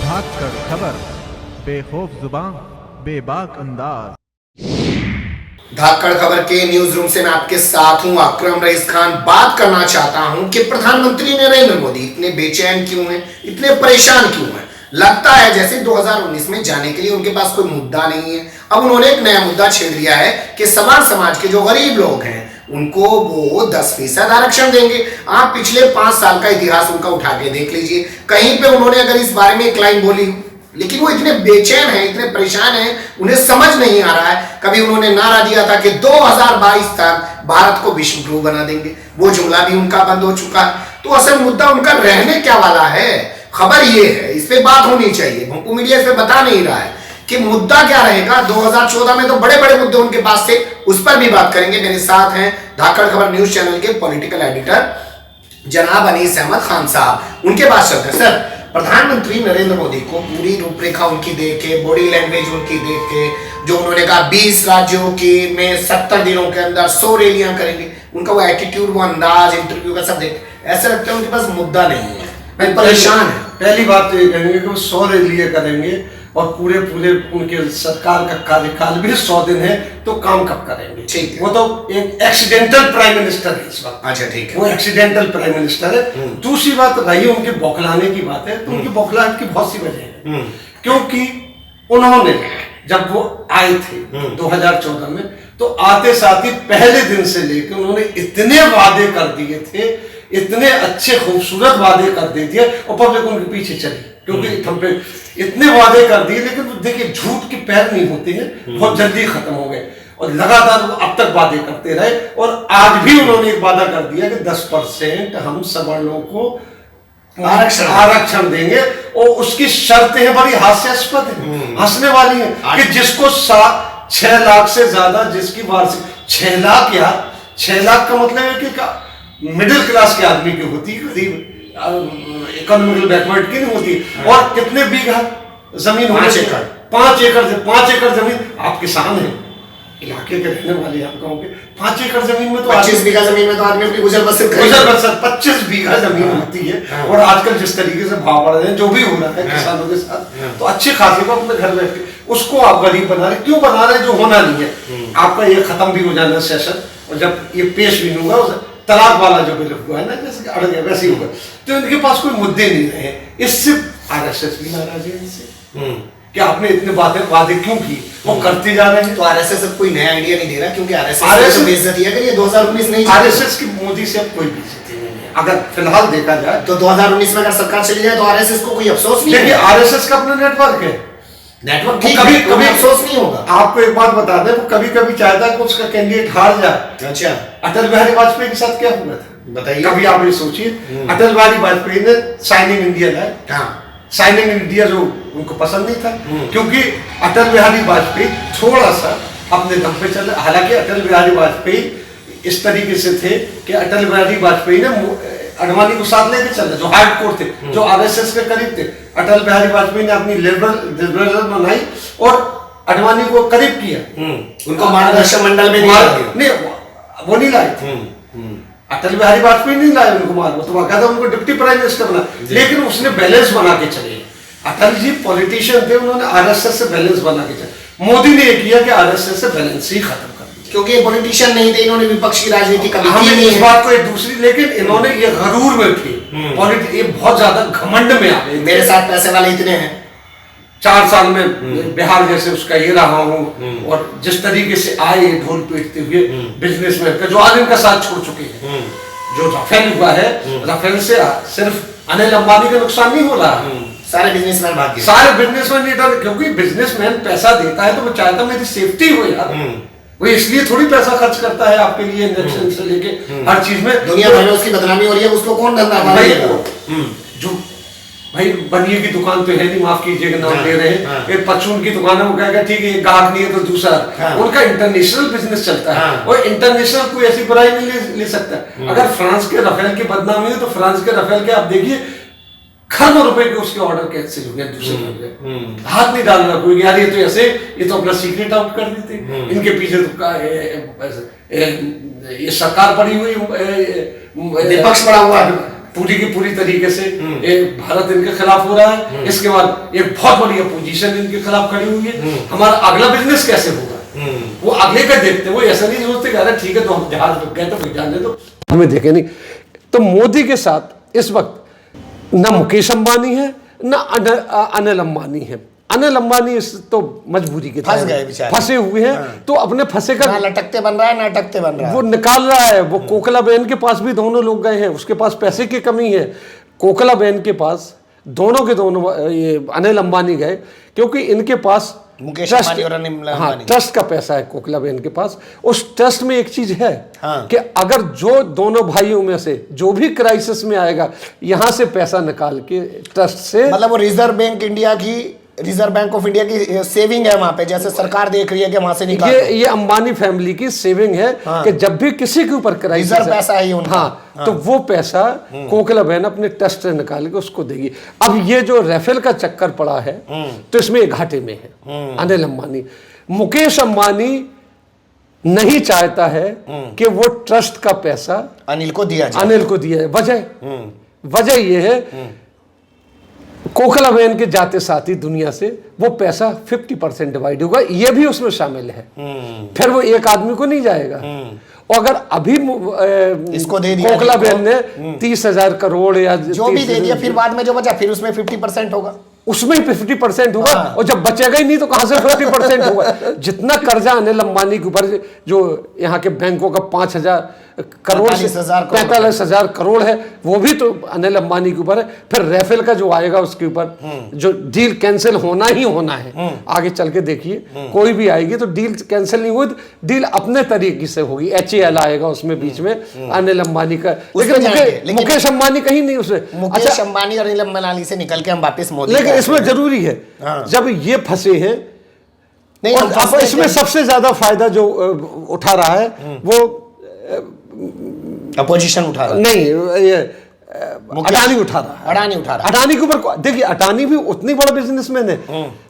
धाकड़ खबर, बेखौफ जुबान, बेबाक अंदाज। धाकड़ खबर के न्यूज रूम से मैं आपके साथ हूं अकरम रईस खान। बात करना चाहता हूं कि प्रधानमंत्री नरेंद्र मोदी इतने बेचैन क्यों हैं, इतने परेशान क्यों हैं। लगता है जैसे 2019 में जाने के लिए उनके पास कोई मुद्दा नहीं है। अब उन्होंने एक नया मुद्दा छेड़ दिया है कि समाज के जो गरीब लोग हैं उनको वो 10% आरक्षण देंगे। आप पिछले 5 साल का इतिहास उनका उठा के देख लीजिए, कहीं पे उन्होंने अगर इस बारे में एक लाइन बोली, लेकिन वो इतने बेचैन हैं, इतने परेशान हैं, उन्हें समझ नहीं आ रहा है। कभी उन्होंने नारा दिया था कि 2022 तक भारत को विश्व गुरु बना देंगे, वो जुमला भी उनका बंद हो चुका है। तो असल मुद्दा उनका रहने क्या वाला है, खबर ये है, इस पे बात होनी चाहिए। भोंपू मीडिया इस पे बता नहीं रहा है कि मुद्दा क्या रहेगा। 2014 में तो बड़े बड़े मुद्दे उनके पास थे, उस पर भी बात करेंगे। मेरे साथ हैं धाकड़ खबर न्यूज चैनल के पॉलिटिकल एडिटर जनाब अनीस अहमद खान साहब। उनके पास चलते हैं। सर, प्रधानमंत्री नरेंद्र मोदी को पूरी रूपरेखा उनकी देख के, बॉडी लैंग्वेज उनकी देख के, जो उन्होंने कहा 20 राज्यों की में 70 दिनों के अंदर 100 रैलियां करेंगे, उनका वो एटीट्यूड, वो अंदाज, इंटरव्यू का सब देख ऐसा लगता है उनके पास मुद्दा नहीं है, मैं परेशान है। पहली बात तो ये कहेंगे कि वो 100 रैलियां करेंगे और पूरे उनके सरकार का कार्यकाल भी 100 दिन है, तो काम कब करेंगे। ठीक है, वो तो एक एक्सीडेंटल प्राइम मिनिस्टर है इस वक्त। अच्छा ठीक है, वो एक्सीडेंटल प्राइम मिनिस्टर है। दूसरी बात रही उनके बौखलाने की बात है, तो उनकी बौखलाहट की बहुत सी वजह है। क्योंकि उन्होंने जब वो आए थे 2014 में, तो आते साथ ही पहले दिन से लेकर उन्होंने इतने वादे कर दिए थे, इतने अच्छे खूबसूरत वादे कर दिए और पब्लिक उनके पीछे चली, क्योंकि हम पे इतने वादे कर दिए। लेकिन देखिए, झूठ के पैर नहीं होते हैं, बहुत जल्दी खत्म हो गए और लगातार वो अब तक वादे करते रहे। और आज भी उन्होंने एक वादा कर दिया कि 10% हम सवर्णों को आरक्षण देंगे, और उसकी शर्तें हैं बड़ी हास्यास्पद है, हंसने वाली है कि जिसको 6 लाख से ज्यादा जिसकी वार्षिक 6 लाख, या 6 लाख का मतलब है कि मिडिल क्लास के आदमी की होती है, गरीब इकोनॉमिकल बैकवर्ड की नहीं होती। और कितने बीघा जमीन, 5 एकड़, 5 एकड़ जमीन। आप किसान हैं, इलाके के रहने वाले, आप गाँव के, 5 एकड़ जमीन में तो 25 बीघा जमीन में तो आदमी अपनी गुजर बसर 25 बीघा जमीन होती है। और आजकल जिस तरीके से भाव बढ़ रहे हैं, जो भी हो रहा है किसानों के साथ, तो अच्छे खासे को अपने घर बैठ के उसको आप गरीब बना रहे। क्यों बना रहे, जो होना नहीं है। आपका ये खत्म भी हो जाना सेशन, और जब ये पेश भी नहीं होगा, तलाक वाला जो बिल हुआ है ना, जैसे कि अड़ गया वैसे ही होगा। तो इनके पास कोई मुद्दे नहीं रहे। इससे आरएसएस भी नाराज है इनसे कि आपने इतने वादे क्यों किए, वो करते जा रहे हैं। तो आरएसएस अब कोई नया आइडिया नहीं दे रहा, क्योंकि आरएसएस बेइज्जती है। अगर ये 2019 नहीं, आरएसएस की मोदी से अब कोई बेइज्जती नहीं है। अगर फिलहाल देखा जाए तो 2019 में अगर सरकार चली जाए तो आरएसएस को कोई अफसोस नहीं देखिए, है। आरएसएस का अपना नेटवर्क है, नेटवर्क कभी अफसोस नहीं होगा। आपको एक बात बता दें, वो कभी चाहता कि उसका कैंडिडेट हार जाए। अच्छा, अटल बिहारी वाजपेयी के साथ क्या हुआ था बताइए। कभी आप ये सोचिए, अटल बिहारी वाजपेयी ने साइनिंग इंडिया लाया। हाँ, साइनिंग इंडिया जो उनको पसंद नहीं था, क्योंकि अटल बिहारी वाजपेयी थोड़ा सा अपने दम पे चले। हालांकि अटल बिहारी वाजपेयी इस तरीके से थे कि अटल बिहारी वाजपेयी ने अडवाणी को साथ लेके चले, जो हार्डकोर थे, जो आरएसएस के करीब थे। अटल बिहारी वाजपेयी ने अपनी लिबरल बनाई और अडवाणी को करीब किया। उनको मार्गदर्शक मंडल में नहीं, वो नहीं लाए थे। अटल बिहारी वाजपेयी नहीं लाए उनको मार, वो तो बाकायदा उनको डिप्टी प्राइम मिनिस्टर बना। लेकिन उसने बैलेंस बना के चले। अटल जी पॉलिटिशियन थे, उन्होंने आरएसएस से बैलेंस बना के चले। मोदी ने यह किया कि आरएसएस से बैलेंस ही खत्म कर दिया, क्योंकि ये पॉलिटिशियन नहीं थे, इन्होंने विपक्ष की राजनीति कभी की नहीं इस है। बात को एक दूसरी, लेकिन इन्होंने ये गरूर में थे, ये बहुत ज्यादा घमंड में आ गए। मेरे साथ पैसे वाले इतने हैं, 4 साल में बिहार जैसे उसका ये रहा हूँ, और जिस तरीके से आए ढोल पीटते हुए बिजनेसमैन का, जो आज इनका साथ छोड़ चुके हैं। जो राफेल हुआ है, राफेल से सिर्फ अनिल अंबानी का नुकसान नहीं हो रहा, सारे बिजनेसमैन भाग गए, सारे बिजनेसमैन नहीं डर, क्योंकि बिजनेसमैन पैसा देता है तो वो चाहता मेरी सेफ्टी हो यार। वो इसलिए थोड़ी पैसा खर्च करता है आपके लिए, इंजेक्शन से लेके हर चीज में। दुनिया भर में उसकी बदनामी हो रही है, उसको कौन धंधा जो भाई बनिए की दुकान तो है नहीं, माफ कीजिएगा नाम ले रहे हैं, एक परचून की दुकान है, वो कहेगा ठीक है ग्राहक नहीं है तो दूसरा। उनका इंटरनेशनल बिजनेस चलता है, और इंटरनेशनल कोई ऐसी बुराई नहीं ले सकता। अगर फ्रांस के राफेल की बदनामी है, तो फ्रांस के राफेल के आप देखिए खरबों रुपए के उसके ऑर्डर कैंसिल हो गए, दूसरे हाथ नहीं डाल रहा कोई, यार ये तो ऐसे, ये तो अपना सीक्रेट आउट कर देते। इनके पीछे तो ये सरकार पड़ी हुई, विपक्ष पड़ा हुआ है, पूरी की पूरी तरीके से भारत इनके खिलाफ हो रहा है। इसके बाद एक बहुत बड़ी अपोजिशन इनके खिलाफ खड़ी हुई है। हमारा अगला बिजनेस कैसे होगा, वो अगले का देखते, वो ऐसा नहीं सोचते कि अरे ठीक है तो हम जहाज रुक गए तो फिर जाने दो, हमें देखे नहीं। तो मोदी के साथ इस वक्त न मुकेश अंबानी है न अनिल अंबानी है। अनिल अंबानी इस तो मजबूरी के फंस गए बेचारे, फंसे हुए हैं। तो अपने फंसे का ना लटकते बन रहा है ना अटकते बन रहा है, वो निकाल रहा है। वो कोकला बहन के पास भी दोनों लोग गए हैं, उसके पास पैसे की कमी है। कोकला बहन के पास दोनों के दोनों ये अनिल अंबानी गए क्योंकि इनके पास मुकेश अंबानी और अनिल अंबानी, हाँ, ट्रस्ट का पैसा है कोकला बहन के पास। उस ट्रस्ट में एक चीज है कि अगर जो दोनों भाइयों में से जो भी क्राइसिस में आएगा, यहां से पैसा निकाल के ट्रस्ट से, मतलब वो रिजर्व बैंक इंडिया की, रिजर्व बैंक ऑफ इंडिया की सेविंग है वहां पे, जैसे सरकार देख रही है कि वहां से निकाल। ये अंबानी फैमिली की सेविंग है कि जब भी किसी के ऊपर क्राइसिस रिजर्व पैसा है उनका। हाँ, तो वो पैसा कोकला बहन अपने ट्रस्ट से निकाल के उसको देगी। अब ये जो राफेल का चक्कर पड़ा है तो इसमें घाटे में है अनिल अंबानी। मुकेश अंबानी नहीं चाहता है कि वो ट्रस्ट का पैसा अनिल को दिया जाए, अनिल को दिया जाए। वजह ये है कोकला बहन के जाते साथ ही दुनिया से वो पैसा 50% डिवाइड होगा, ये भी उसमें शामिल है। फिर वो एक आदमी को नहीं जाएगा। और अगर अभी इसको दे दिया कोकला बहन ने 30,000 करोड़ या जो भी दे दिया, फिर बाद में जो बचा फिर उसमें 50% होगा, उसमें 50% होगा। और जब बचेगा ही नहीं तो कहां से 50% होगा। जितना कर्जा अनिल अंबानी के ऊपर जो यहाँ के बैंकों का 5,000 करोड़ 45,000 करोड़ है, वो भी तो अनिल अंबानी के ऊपर है। फिर राफेल का जो आएगा उसके ऊपर जो डील कैंसिल होना ही होना है। आगे चल के देखिए कोई भी आएगी तो डील कैंसिल नहीं हुई, डील अपने तरीके से होगी। HAL आएगा उसमें बीच में अनिल अंबानी का, लेकिन मुकेश अंबानी कहीं नहीं उसमें। मुकेश अंबानी और अनिल अंबानी से निकल के हम वापस मोदी, लेकिन इसमें जरूरी है जब ये फंसे हैं नहीं, और अब इसमें सबसे ज्यादा फायदा जो उठा रहा है वो अपोजिशन उठा रहा है, नहीं ये अडानी उठा रहा है। अडानी उठा रहा है। अडानी के ऊपर देखिए, अडानी भी उतनी बड़ा बिजनेसमैन है,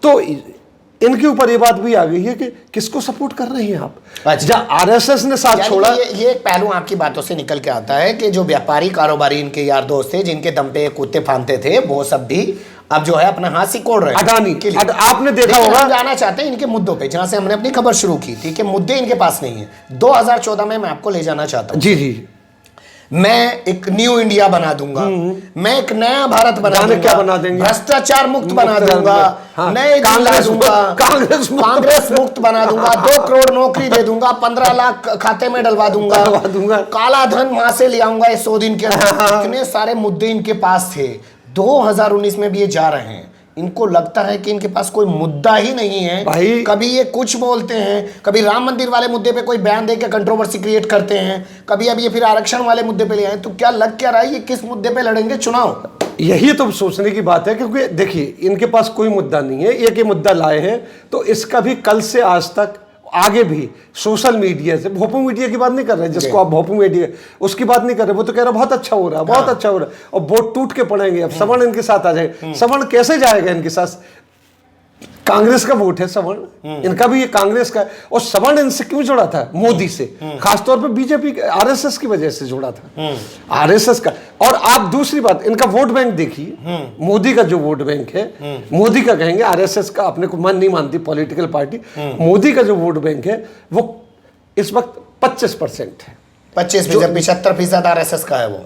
तो इनके ऊपर ये बात भी आ गई है कि किसको सपोर्ट कर रहे हैं आप। जब RSS ने साथ छोड़ा, ये एक पहलू आपकी बातों से निकल के आता है कि जो व्यापारी कारोबारी इनके यार दोस्त थे, जिनके दम पे कुत्ते फांदते थे, वो सब भी अब जो है अपना हाथ सिकोड़ रहे हैं अडानी के लिए। आपने देखा होगा, हम जाना चाहते हैं इनके मुद्दों पे, जहां से हमने अपनी खबर शुरू की थी कि मुद्दे इनके पास नहीं है। 2014 में मैं आपको ले जाना चाहता हूं। जी जी, मैं एक न्यू इंडिया बना दूंगा, मैं एक नया भारत बना दूंगा, क्या बना देंगे, भ्रष्टाचार मुक्त बना दूंगा, नए कांग्रेस मुक्त बना दूंगा, 2 करोड़ नौकरी दे दूंगा, 15 लाख खाते में डलवा दूंगा, काला धन वहां से ले आऊंगा 100 दिन के अंदर। इतने सारे मुद्दे इनके पास थे। 2019 में भी ये जा रहे हैं, इनको लगता है कि इनके पास कोई मुद्दा ही नहीं है भाई। कभी ये कुछ बोलते हैं, कभी राम मंदिर वाले मुद्दे पे कोई बयान देके कंट्रोवर्सी क्रिएट करते हैं, कभी अब ये फिर आरक्षण वाले मुद्दे पे ले आए। तो क्या लग क्या रहा है, ये किस मुद्दे पे लड़ेंगे चुनाव? यही तो सोचने की बात है, क्योंकि देखिए इनके पास कोई मुद्दा नहीं है। एक ही मुद्दा लाए हैं, तो इसका भी कल से आज तक आगे भी सोशल मीडिया से, भोपू मीडिया की बात नहीं कर रहे हैं, जिसको आप भोपू मीडिया उसकी बात नहीं कर रहे, वो तो कह रहा बहुत अच्छा हो रहा है, बहुत अच्छा हो रहा है, और वोट टूट के पड़ेंगे। अब सवर्ण इनके साथ आ जाएगा। सवर्ण कैसे जाएगा इनके साथ? कांग्रेस का वोट है सवर्ण, इनका भी ये कांग्रेस का। और सवर्ण इनसे क्यों जुड़ा था? मोदी से, खासतौर पे बीजेपी RSS की वजह से जुड़ा था, RSS का। और आप दूसरी बात, इनका वोट बैंक देखिए, मोदी का जो वोट बैंक है, मोदी का कहेंगे, RSS का अपने को मन नहीं मानती पॉलिटिकल पार्टी, मोदी का जो वोट बैंक है वो इस वक्त 25% है। 25%, 75% RSS का है। वो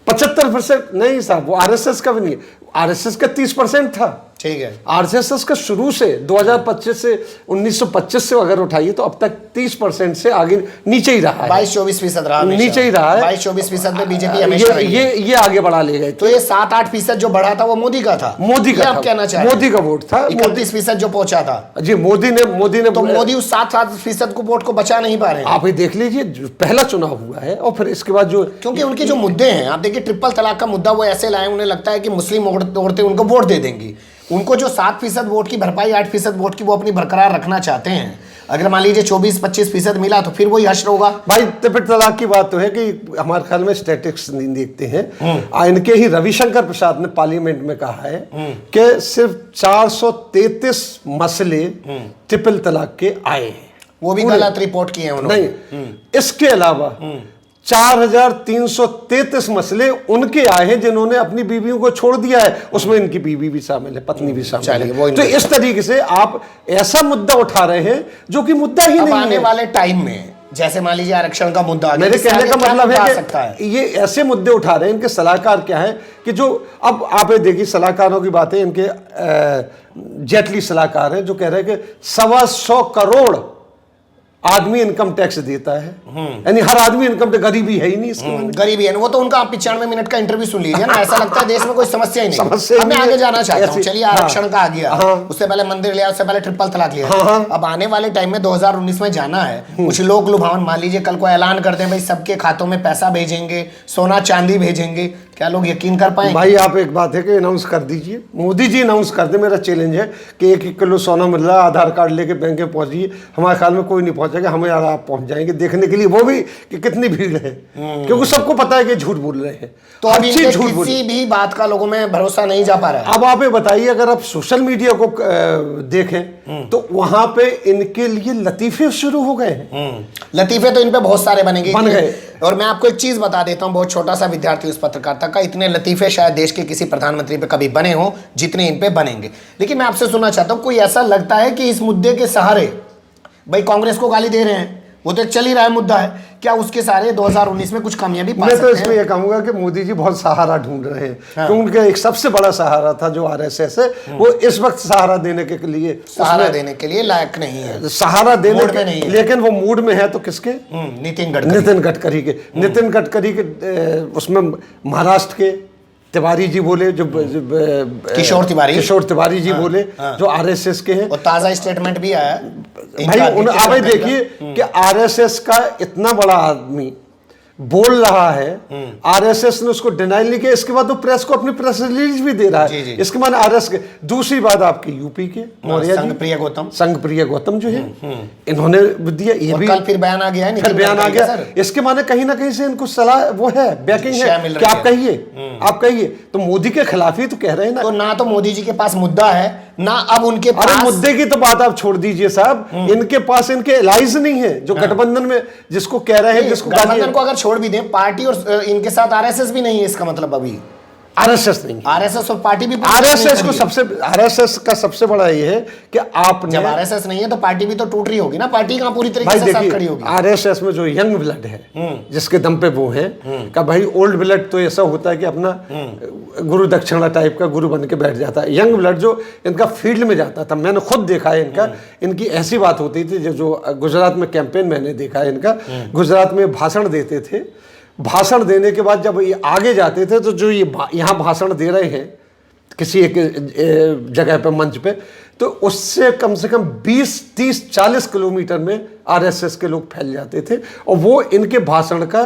75% नहीं साहब, वो RSS का भी नहीं है। RSS का 30% था, ठीक है। RSS का शुरू से 2025 से 1925 से अगर उठाइए तो अब तक 30% से आगे नीचे ही रहा है। 22-24% रहा, नीचे ही रहा है। 22-24% में बीजेपी हमेशा रही है। ये आगे बढ़ा ले गए। तो ये 7-8% जो बढ़ा था वो मोदी का था। मोदी का आप कहना चाह रहे हैं? मोदी का वोट था। 31% जो पहुंचा था जी, मोदी ने तो मोदी उस 7% को वोट को बचा नहीं पा रहे हैं। आप ही देख लीजिए, पहला चुनाव हुआ है और फिर इसके बाद जो, क्योंकि उनके जो मुद्दे हैं, आप देखिए ट्रिपल तलाक का मुद्दा वो ऐसे लाए, उन्हें लगता है कि मुस्लिम औरतें उनको वोट दे देंगी। उनको जो 7% वोट की भरपाई, 8% वोट की वो अपनी बरकरार रखना चाहते हैं। अगर मान लीजिए 24-25% मिला तो फिर वही हश्र होगा। भाई ट्रिपल तलाक की बात तो है कि हमारे ख्याल में स्टैटिस्टिक्स नहीं देखते हैं। इनके ही रविशंकर प्रसाद ने पार्लियामेंट में कहा है कि सिर्फ 433 मसले ट्रिपल तलाक के आए हैं। वो भी गलत रिपोर्ट किए हैं उन्होंने। नहीं, इसके अलावा 4333 मसले उनके आए हैं जिन्होंने अपनी बीवियों को छोड़ दिया है, उसमें इनकी बीवी भी शामिल है, पत्नी भी शामिल है। तो इस तरीके से आप ऐसा मुद्दा उठा रहे हैं जो कि मुद्दा ही नहीं है। आने वाले टाइम में जैसे मान लीजिए आरक्षण का मुद्दा, मेरे कहने का मतलब है कि ये ऐसे मुद्दे उठा रहे हैं, इनके सलाहकार क्या है कि जो अब आप देखिए सलाहकारों की बातें, इनके जेटली सलाहकार हैं जो कह रहे हैं कि 125 करोड़ आदमी इनकम टैक्स देता है, यानी हर आदमी इनकम टैक्स, गरीबी है ही नहीं इसके मामले। गरीबी है, वो तो उनका 95 मिनट का इंटरव्यू सुन लीजिए ना, ऐसा लगता है देश में कोई समस्या ही नहीं। समस्या अब मैं आगे जाना चाहता हूँ, चलिए आरक्षण का आ गया, हाँ, उससे पहले मंदिर लिया, उससे पहले ट्रिपल तलाक लिया, हाँ, अब आने वाले टाइम में 2019 में जाना है, कुछ लोग लुभावन, मान लीजिए कल को ऐलान कर दें भाई सबके खातों में पैसा भेजेंगे, सोना चांदी भेजेंगे, क्या लोग यकीन कर पाएंगे? भाई आप एक बात है कि अनाउंस कर दीजिए, मोदी जी अनाउंस कर दे, मेरा चैलेंज है कि 1 किलो सोना मिल रहा है, आधार कार्ड लेके बैंक में पहुंचिए, हमारे ख्याल में कोई नहीं पहुंचेगा, हमें यार आप पहुंच जाएंगे देखने के लिए, वो भी कि कितनी भीड़ है, क्योंकि सबको पता है कि झूठ बोल रहे हैं। तो अब किसी भी बात का लोगों में भरोसा नहीं जा पा रहा है। अब आप ये बताइए, अगर आप सोशल मीडिया को देखें तो वहां पे इनके लिए लतीफे शुरू हो गए हैं। लतीफे तो इन पे बहुत सारे बन गए। और मैं आपको एक चीज बता देता हूं, बहुत छोटा सा विद्यार्थी उस पत्रकारिता का, इतने लतीफे शायद देश के किसी प्रधानमंत्री पे कभी बने हो जितने इन पे बनेंगे। लेकिन मैं आपसे सुनना चाहता हूं, कोई ऐसा लगता है कि इस मुद्दे के सहारे, भाई कांग्रेस को गाली दे रहे हैं, वो तो चल ही रहा है मुद्दा है, क्या उसके सारे 2019 में कुछ कामयाबी पा सकते हैं? मैं तो इसमें यह कहूंगा कि मोदी जी बहुत सहारा ढूंढ रहे हैं, क्योंकि उनका एक सबसे बड़ा सहारा था जो आरएसएस है, वो इस वक्त सहारा देने के लिए लायक नहीं है, सहारा देने के नहीं है। लेकिन वो मूड में है तो किसके? नितिन गडकरी के। नितिन गडकरी के उसमें महाराष्ट्र के तिवारी जी बोले, जो किशोर तिवारी जी बोले, जो आरएसएस के हैं, और ताजा स्टेटमेंट भी आया भाई। आप देखिए कि आरएसएस का इतना बड़ा आदमी बोल रहा है, आरएसएस ने उसको डिनाई नहीं किया, इसके बाद वो प्रेस को अपनी प्रेस रिलीज भी दे रहा है। इसके बाद आरएस के दूसरी बात आपकी यूपी के मौर्य संघप्रिय गौतम जो है, इन्होंने दिया, ये भी कल फिर बयान आ गया है, फिर बयान आ गया। इसके माने कहीं ना कहीं से इनको सलाह वो है, बैकिंग है कि आप कहिए तो मोदी के खिलाफ ही तो कह रहे हैं ना। तो ना तो मोदी जी के पास मुद्दा है, ना अब उनके पास। अरे मुद्दे की तो बात आप छोड़ दीजिए साहब, इनके पास इनके एलाइज नहीं है जो गठबंधन में जिसको कह रहे हैं, जिसको गठबंधन को अगर छोड़ भी दें, पार्टी और इनके साथ आरएसएस भी नहीं है, इसका मतलब अभी आरएसएस नहीं, आरएसएस और पार्टी भी आरएसएस को आरएसएस का सबसे बड़ा ये है कि आपने, जब आरएसएस नहीं है तो पार्टी भी तो टूट रही होगी ना, पार्टी कहां पूरी तरीके से साथ खड़ी होगी। आरएसएस में जो यंग ब्लड है, जिसके दम पे वो है का भाई, ओल्ड ब्लड तो ऐसा होता है कि अपना गुरु दक्षिणा टाइप का गुरु बन के बैठ जाता है। यंग ब्लड जो इनका फील्ड में जाता था, मैंने खुद देखा है इनका, इनकी ऐसी बात होती थी, जो गुजरात में कैंपेन मैंने देखा है इनका, गुजरात में भाषण देते थे, भाषण देने के बाद जब ये आगे जाते थे तो जो ये यहाँ भाषण दे रहे हैं किसी एक जगह पे, मंच पे, तो उससे कम से कम 20, 30, 40 किलोमीटर में आरएसएस के लोग फैल जाते थे, और वो इनके भाषण का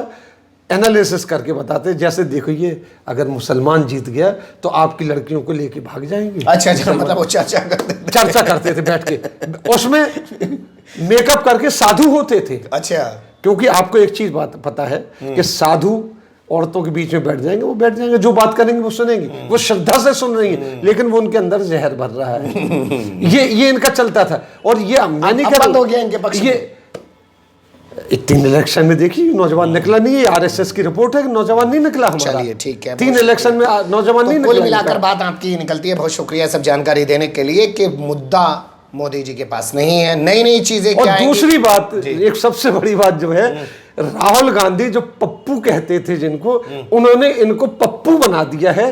एनालिसिस करके बताते, जैसे देखो ये अगर मुसलमान जीत गया तो आपकी लड़कियों को लेके भाग जाएंगे। अच्छा, मतलब वो चर्चा करते थे बैठ के, उसमें मेकअप करके साधु होते थे। अच्छा, क्योंकि आपको एक चीज बात पता है कि साधु औरतों के बीच में बैठ जाएंगे, वो बैठ जाएंगे, जो बात करेंगे वो सुनेंगे, वो श्रद्धा से सुन रही है, लेकिन वो उनके अंदर जहर भर रहा है। ये इनका चलता था, और ये मैं नहीं बंद हो गया इनके पक्ष में। ये 3 इलेक्शन में देखिए नौजवान निकला नहीं है, आरएसएस की रिपोर्ट है कि नौजवान नहीं निकला हमारा। चलिए ठीक है, 3 इलेक्शन में नौजवान नहीं निकला। कुल मिलाकर बात आपकी निकलती है, बहुत शुक्रिया सब जानकारी देने के लिए, कि मुद्दा मोदी जी के पास नहीं है, नई चीजें क्या और दूसरी बात, एक सबसे बड़ी बात जो है, राहुल गांधी जो पप्पू कहते थे जिनको, उन्होंने इनको पप्पू बना दिया है,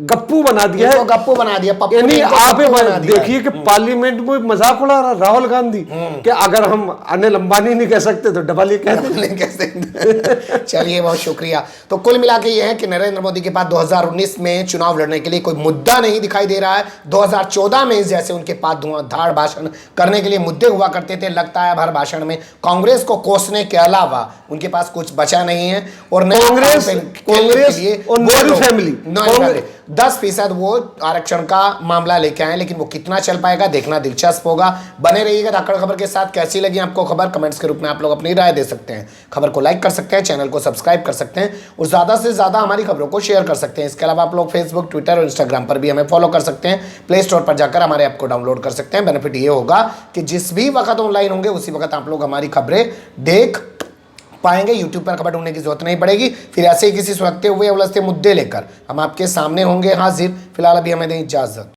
गप्पू बना दिया है, गप्पू बना दिया। यानी आप देखिए कि पार्लियामेंट में मजाक उड़ा रहा राहुल गांधी कि अगर हम अनिल अंबानी नहीं कह सकते तो डबल कह सकते। चलिए बहुत शुक्रिया। तो कुल मिला के ये है कि नरेंद्र मोदी के पास 2019 में चुनाव लड़ने के लिए कोई मुद्दा नहीं दिखाई दे रहा है। 2014 में जैसे उनके पास धुआंधार भाषण करने के लिए मुद्दे हुआ करते थे, लगता है हर भाषण में कांग्रेस को कोसने के अलावा उनके पास कुछ बचा नहीं है। और कांग्रेस और नेहरू फैमिली 10% वो आरक्षण का मामला लेके आए, लेकिन वो कितना चल पाएगा देखना दिलचस्प होगा। बने रहिएगा धाकड़ खबर के साथ। कैसी लगी आपको खबर, कमेंट्स के रूप में आप लोग अपनी राय दे सकते हैं। खबर को लाइक कर सकते हैं, चैनल को सब्सक्राइब कर सकते हैं और ज्यादा से ज्यादा हमारी खबरों को शेयर कर सकते हैं। इसके अलावा आप लोग फेसबुक, ट्विटर और इंस्टाग्राम पर भी हमें फॉलो कर सकते हैं। प्ले स्टोर पर जाकर हमारे ऐप को डाउनलोड कर सकते हैं। बेनिफिट ये होगा कि जिस भी वक्त ऑनलाइन होंगे उसी वक्त आप लोग हमारी खबरें देख पाएंगे। यूट्यूब पर खबर ढूंढने की जरूरत नहीं पड़ेगी। फिर ऐसे ही किसी सुलगते हुए उलझते मुद्दे लेकर हम आपके सामने होंगे हाजिर। फिलहाल अभी हमें दें इजाजत।